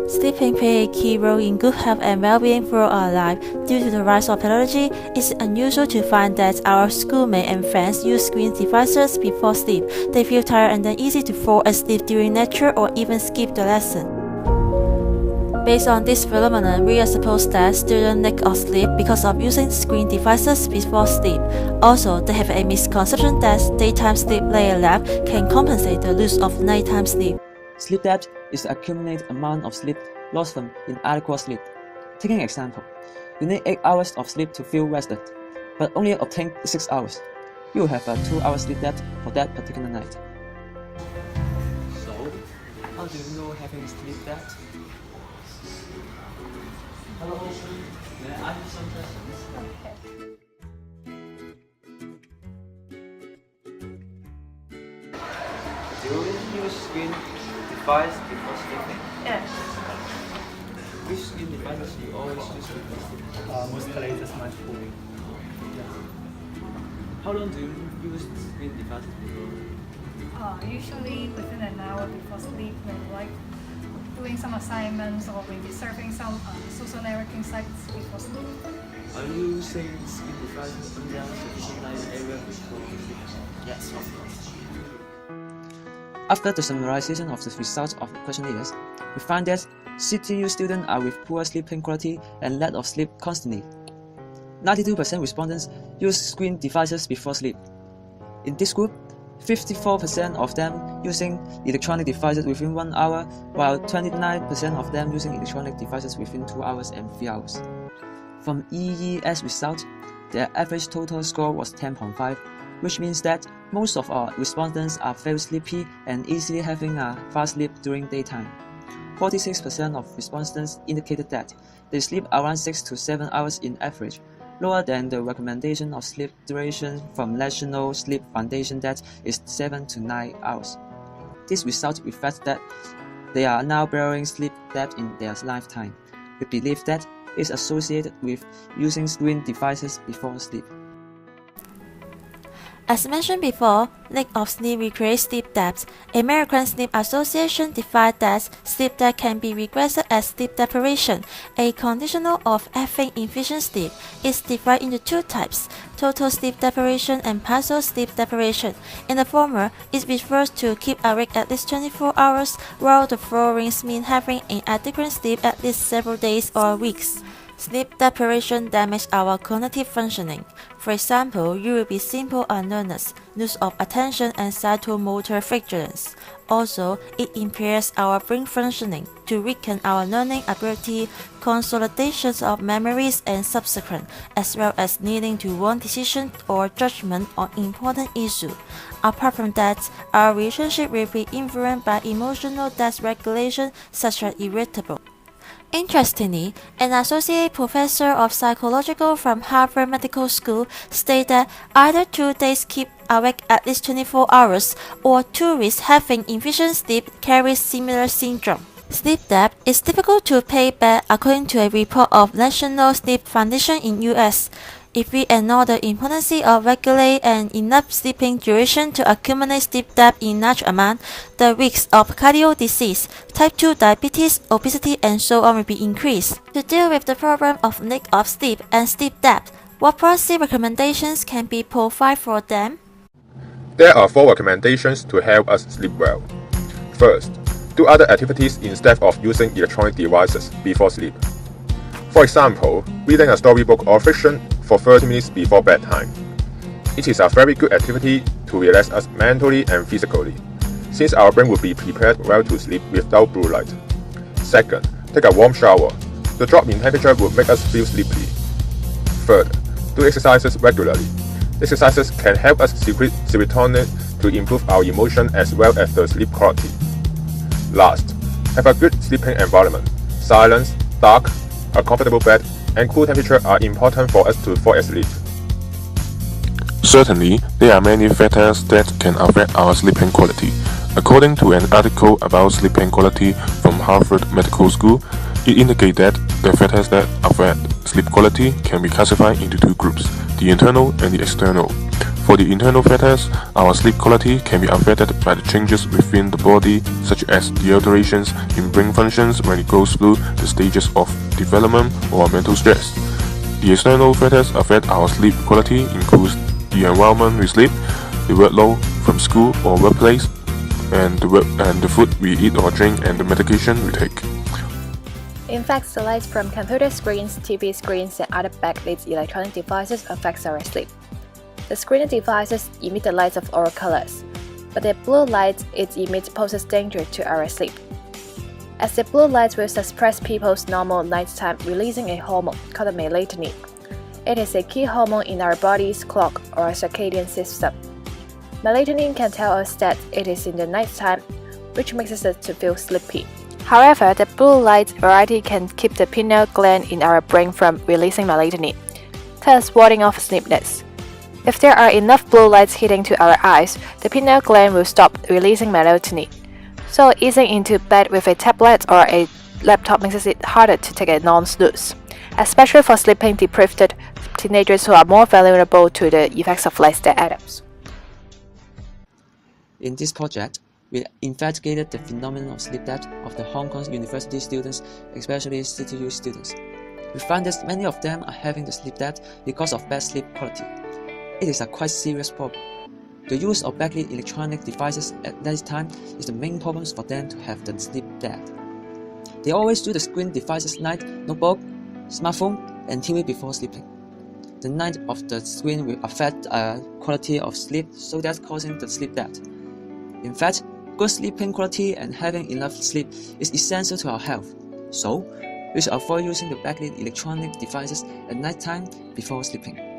Sleeping plays a key role in good health and well-being throughout our life. Due to the rise of technology, it's unusual to find that our schoolmates and friends use screen devices before sleep. They feel tired and uneasy to fall asleep during lecture or even skip the lesson. Based on this phenomenon, we are supposed that students lack of sleep because of using screen devices before sleep. Also, they have a misconception that daytime sleep layer lab can compensate the loss of nighttime sleep. Sleep debt is the accumulated amount of sleep lost from inadequate sleep. Taking an example, you need 8 hours of sleep to feel rested, but only obtain 6 hours. You will have a 2-hour sleep debt for that particular night. So, how do you know having sleep debt? Hello, may I ask you some questions? Do you use screen device before sleeping? Yes. Which screen devices you always use before sleeping? Mostly the smartphone. How long do you use screen devices before? Usually within an hour before sleep, when like doing some assignments or maybe surfing some social networking sites before sleep. Are you using screen devices only on the sunlight area before sleeping? Yes, of course. After the summarization of the results of the questionnaires, we find that CTU students are with poor sleeping quality and lack of sleep constantly. 92% respondents use screen devices before sleep. In this group, 54% of them using electronic devices within 1 hour, while 29% of them using electronic devices within 2 hours and 3 hours. From EES result, their average total score was 10.5, which means that most of our respondents are very sleepy and easily having a fast sleep during daytime. 46% of respondents indicated that they sleep around 6 to 7 hours in average, lower than the recommendation of sleep duration from National Sleep Foundation that is 7 to 9 hours. This result reflects that they are now bearing sleep debt in their lifetime. We believe that is associated with using screen devices before sleep. As mentioned before, lack of sleep creates sleep debt. American Sleep Association defined that sleep debt can be regressed as sleep deprivation, a condition of having inefficient sleep. It's divided into two types: total sleep deprivation and partial sleep deprivation. In the former, it refers to keep awake at least 24 hours, while the following means having inadequate sleep at least several days or weeks. Sleep deprivation damages our cognitive functioning. For example, you will be simple alertness, loss of attention, and cytomotor vigilance. Also, it impairs our brain functioning to weaken our learning ability, consolidations of memories, and subsequent, as well as needing to wrong decision or judgment on important issues. Apart from that, our relationship will be influenced by emotional dysregulation such as irritable. Interestingly, an associate professor of psychology from Harvard Medical School stated that either 2 days keep awake at least 24 hours or 2 weeks having inefficient sleep carries similar syndrome. Sleep debt is difficult to pay back according to a report of National Sleep Foundation in US. If we ignore the importance of regular and enough sleeping duration to accumulate sleep debt in large amount, the risks of cardiac disease, type 2 diabetes, obesity, and so on will be increased. To deal with the problem of lack of sleep and sleep debt, what policy recommendations can be provided for them? There are 4 recommendations to help us sleep well. First, do other activities instead of using electronic devices before sleep. For example, reading a storybook or fiction for 30 minutes before bedtime. It is a very good activity to relax us mentally and physically, since our brain will be prepared well to sleep without blue light. Second, take a warm shower. The drop in temperature will make us feel sleepy. Third, do exercises regularly. Exercises can help us secrete serotonin to improve our emotion as well as the sleep quality. Last, have a good sleeping environment. Silence, dark, a comfortable bed, and cool temperature are important for us to fall asleep. Certainly, there are many factors that can affect our sleeping quality. According to an article about sleeping quality from Harvard Medical School, it indicates that the factors that affect sleep quality can be classified into 2 groups, the internal and the external. For the internal factors, our sleep quality can be affected by the changes within the body, such as the alterations in brain functions when it goes through the stages of development or mental stress. The external factors affect our sleep quality include the environment we sleep, the workload from school or workplace, and the food we eat or drink, and the medication we take. In fact, the light from computer screens, TV screens, and other backlit electronic devices affects our sleep. The screen devices emit the light of all colors, but the blue light it emits poses danger to our sleep. As the blue light will suppress people's normal nighttime, releasing a hormone called melatonin. It is a key hormone in our body's clock or circadian system. Melatonin can tell us that it is in the nighttime, which makes us to feel sleepy. However, the blue light variety can keep the pineal gland in our brain from releasing melatonin, thus warding off sleepiness. If there are enough blue lights hitting to our eyes, the pineal gland will stop releasing melatonin. So easing into bed with a tablet or a laptop makes it harder to take a non-snooze, especially for sleeping deprived teenagers who are more vulnerable to the effects of lifestyle items. In this project, we investigated the phenomenon of sleep debt of the Hong Kong university students, especially CTU students. We found that many of them are having the sleep debt because of bad sleep quality. It is a quite serious problem. The use of backlit electronic devices at night time is the main problem for them to have the sleep debt. They always use the screen devices like notebook, smartphone, and TV before sleeping. The night of the screen will affect quality of sleep, so that's causing the sleep debt. In fact, good sleeping quality and having enough sleep is essential to our health. So, we should avoid using the backlit electronic devices at night time before sleeping.